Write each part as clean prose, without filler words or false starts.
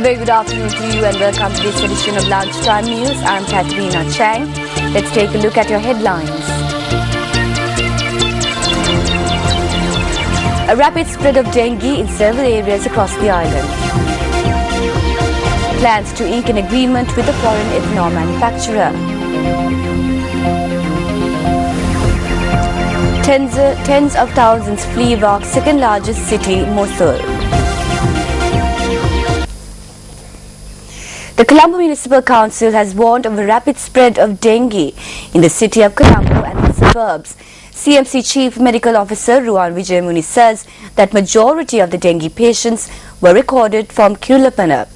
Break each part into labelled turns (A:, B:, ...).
A: very good afternoon to you and welcome to this edition of Lunchtime News. I'm Katerina Chang. Let's take a look at your headlines. A rapid spread of dengue in several areas across the island. Plans to ink an agreement with a foreign ethanol manufacturer. Tens of thousands flee Iraq's second largest city, Mosul. The Colombo Municipal Council has warned of a rapid spread of dengue in the city of Colombo and the suburbs. CMC Chief Medical Officer Ruan Vijayamuni says that majority of the dengue patients were recorded from Kirulapana.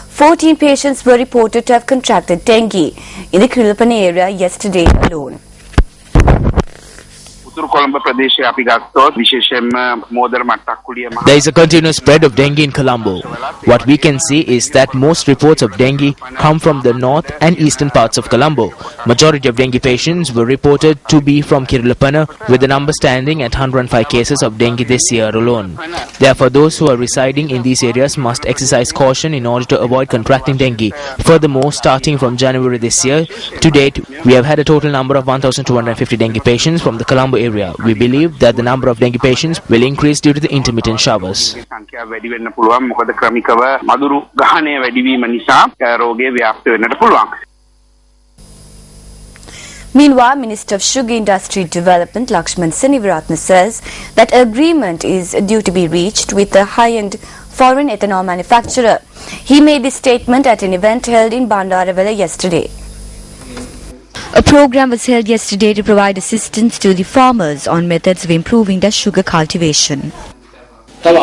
A: 14 patients were reported to have contracted dengue in the Kirulapana area yesterday alone.
B: There is a continuous spread of dengue in Colombo. What we can see is that most reports of dengue come from the north and eastern parts of Colombo. Majority of dengue patients were reported to be from Kirulapana, with the number standing at 105 cases of dengue this year alone. Therefore, those who are residing in these areas must exercise caution in order to avoid contracting dengue. Furthermore, starting from January this year, to date, we have had a total number of 1,250 dengue patients from the Colombo area. We believe that the number of dengue patients will increase due to the intermittent showers.
A: Meanwhile, Minister of Sugar Industry Development Lakshman Senivaratna says that agreement is due to be reached with a high-end foreign ethanol manufacturer. He made this statement at an event held in Bandaravela yesterday. A program was held yesterday to provide assistance to the farmers on methods of improving their sugar cultivation.
B: In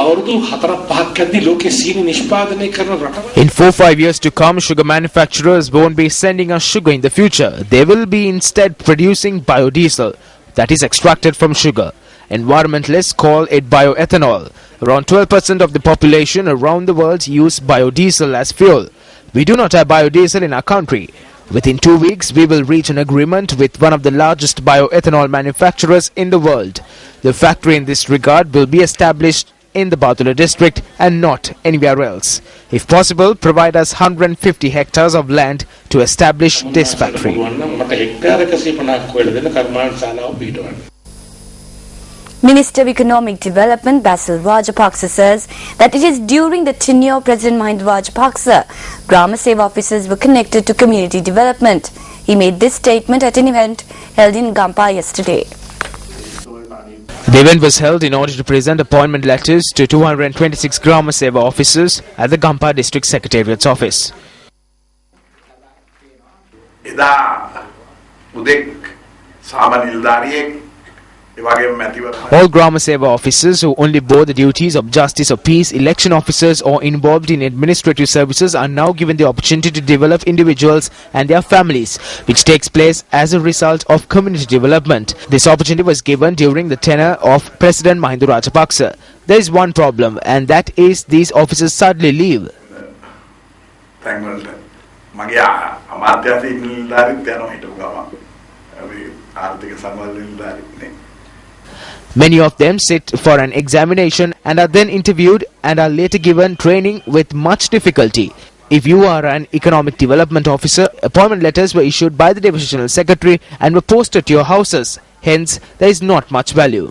B: 4-5 years to come, sugar manufacturers won't be sending us sugar in the future. They will be instead producing biodiesel that is extracted from sugar. Environmentalists call it bioethanol. Around 12% of the population around the world use biodiesel as fuel. We do not have biodiesel in our country. Within 2 weeks, we will reach an agreement with one of the largest bioethanol manufacturers in the world. The factory in this regard will be established in the Batula district and not anywhere else. If possible, provide us 150 hectares of land to establish this factory.
A: Minister of Economic Development Basil Rajapaksa says that it is during the tenure of President Mahinda Rajapaksa, Grama Seva officers were connected to community development. He made this statement at an event held in Gampa yesterday.
B: The event was held in order to present appointment letters to 226 Grama Seva officers at the Gampa District Secretariat's office. All Grama Seva officers who only bore the duties of Justice of Peace, election officers or involved in administrative services are now given the opportunity to develop individuals and their families, which takes place as a result of community development. This opportunity was given during the tenure of President Mahinda Rajapaksa. There is one problem, and that is these officers suddenly leave. Many of them sit for an examination and are then interviewed and are later given training with much difficulty. If you are an economic development officer, appointment letters were issued by the divisional secretary and were posted to your houses. Hence, there is not much value.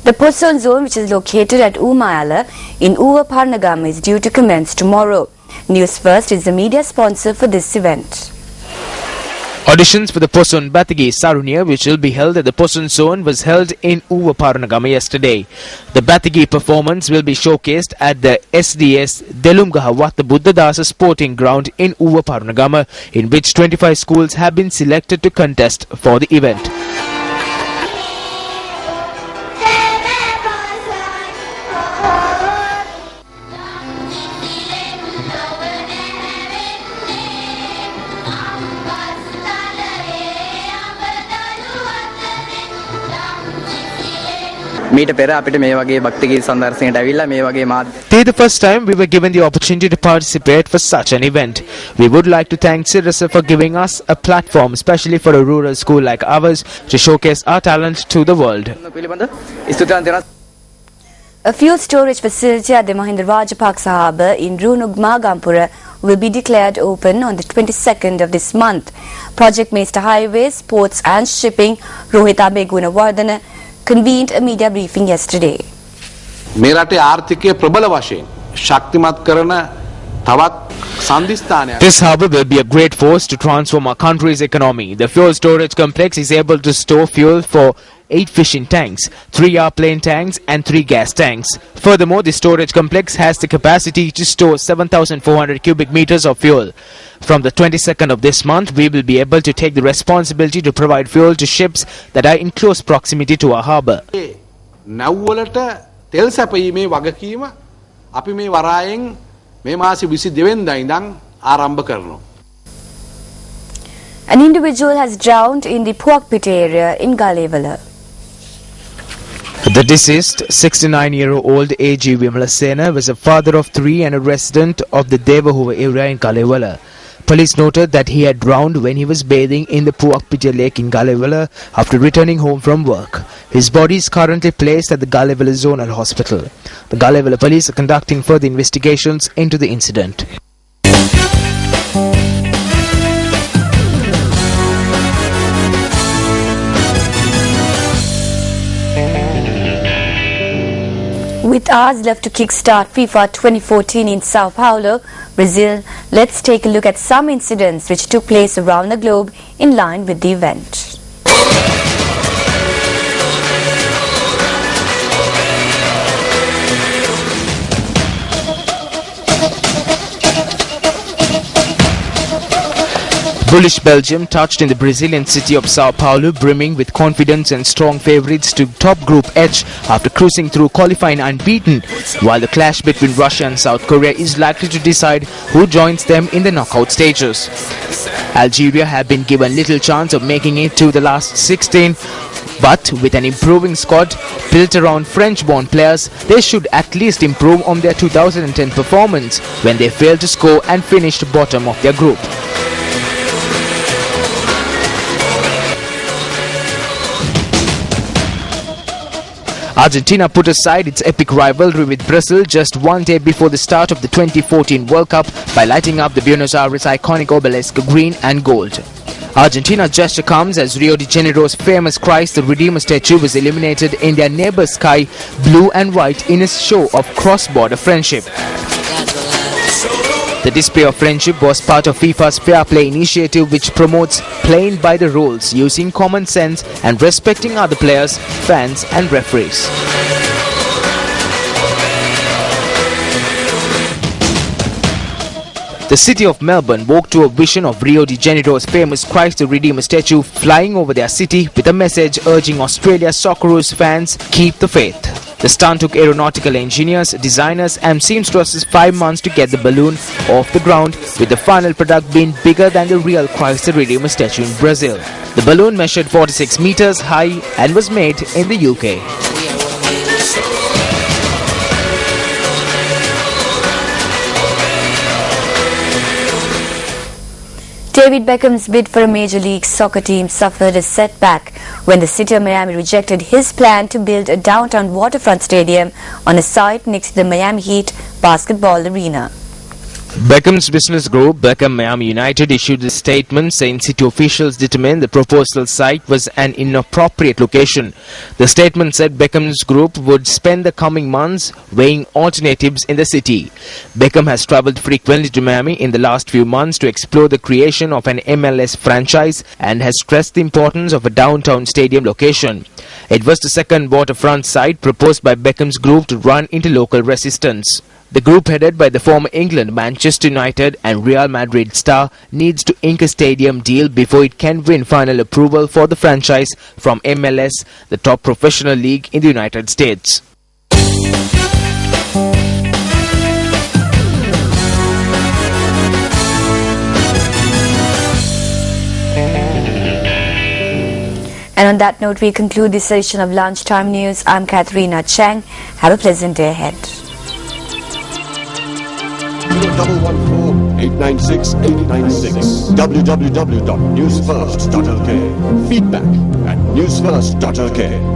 A: The Poson zone, which is located at Umayala in Uva Parnagama, is due to commence tomorrow. Newsfirst is the media sponsor for this event.
B: Auditions for the Poson Batigi Sarunia, which will be held at the Poson zone, was held in Uva Parnagama yesterday. The Batigi performance will be showcased at the SDS Delumgaha Watta Buddhadasa Sporting Ground in Uva Parnagama, in which 25 schools have been selected to contest for the event.
C: මීට පෙර අපිට මේ වගේ භක්තිගීත සම්දර්ශනයට ඇවිල්ලා මේ වගේ
B: This is the first time we were given the opportunity to participate for such an event. We would like to thank Sirasa for giving us a platform, especially for a rural school like ours, to showcase our talent to the world.
C: පිළිබඳ ස්තුතිවන්ත වෙනවා.
A: A fuel storage facility at the Mahinda Rajapaksa harbour in Runugmagampura will be declared open on the 22nd of this month. Project Minister Highways, Ports and Shipping Rohit Abeguna convened a media briefing yesterday.
D: මේ රටේ ආර්ථිකය ප්‍රබල වශයෙන් ශක්තිමත් කරන තවත් සම්දිස්ථානයක්.
B: This harbour will be a great force to transform our country's economy. The fuel storage complex is able to store fuel for 8 fishing tanks, 3 airplane tanks and 3 gas tanks. Furthermore, the storage complex has the capacity to store 7,400 cubic meters of fuel. From the 22nd of this month, we will be able to take the responsibility to provide fuel to ships that are in close proximity to our harbour.
D: නැව්වලට තෙල් සැපීමේ වගකීම අපි මේ වරායෙන් මේ මාසෙ 22 වෙනිදා ඉඳන් ආරම්භ කරනවා.
A: An individual has drowned in the Puakpit area in Galevala.
B: The deceased, 69-year-old A.G. Vimalasena, was a father of 3 and a resident of the Devahuva area in Galevala. Police noted that he had drowned when he was bathing in the Puakpit lake in Galevala after returning home from work. His body is currently placed at the Galevala Zonal Hospital. The Galevala police are conducting further investigations into the incident.
A: With hours left to kickstart FIFA 2014 in Sao Paulo, Brazil, let's take a look at some incidents which took place around the globe in line with the event.
B: Bullish Belgium touched in the Brazilian city of Sao Paulo, brimming with confidence and strong favourites to top Group H after cruising through qualifying unbeaten, while the clash between Russia and South Korea is likely to decide who joins them in the knockout stages. Algeria have been given little chance of making it to the last 16, but with an improving squad built around French-born players, they should at least improve on their 2010 performance when they failed to score and finished bottom of their group. Argentina put aside its epic rivalry with Brazil just one day before the start of the 2014 World Cup by lighting up the Buenos Aires iconic obelisk green and gold. Argentina's gesture comes as Rio de Janeiro's famous Christ the Redeemer statue was illuminated in their neighbor's sky blue and white in a show of cross-border friendship. The display of friendship was part of FIFA's Fair Play initiative, which promotes playing by the rules, using common sense and respecting other players, fans and referees. The city of Melbourne woke to a vision of Rio de Janeiro's famous Christ the Redeemer statue flying over their city with a message urging Australia's Socceroos fans keep the faith. The stunt took aeronautical engineers, designers and seamstresses 5 months to get the balloon off the ground, with the final product being bigger than the real Christ the Redeemer statue in Brazil. The balloon measured 46 meters high and was made in the UK.
A: David Beckham's bid for a Major League Soccer team suffered a setback when the city of Miami rejected his plan to build a downtown waterfront stadium on a site next to the Miami Heat basketball arena.
B: Beckham's business group, Beckham Miami United, issued a statement saying city officials determined the proposal site was an inappropriate location. The statement said Beckham's group would spend the coming months weighing alternatives in the city. Beckham has travelled frequently to Miami in the last few months to explore the creation of an MLS franchise and has stressed the importance of a downtown stadium location. It was the second waterfront site proposed by Beckham's group to run into local resistance. The group headed by the former England, Manchester United and Real Madrid star needs to ink a stadium deal before it can win final approval for the franchise from MLS, the top professional league in the United States.
A: And on On that note, we conclude this edition of Lunchtime News. I'm Katharina Chang. Have a pleasant day ahead.
E: 114-896-896 www.newsfirst.lk. Feedback at newsfirst.lk.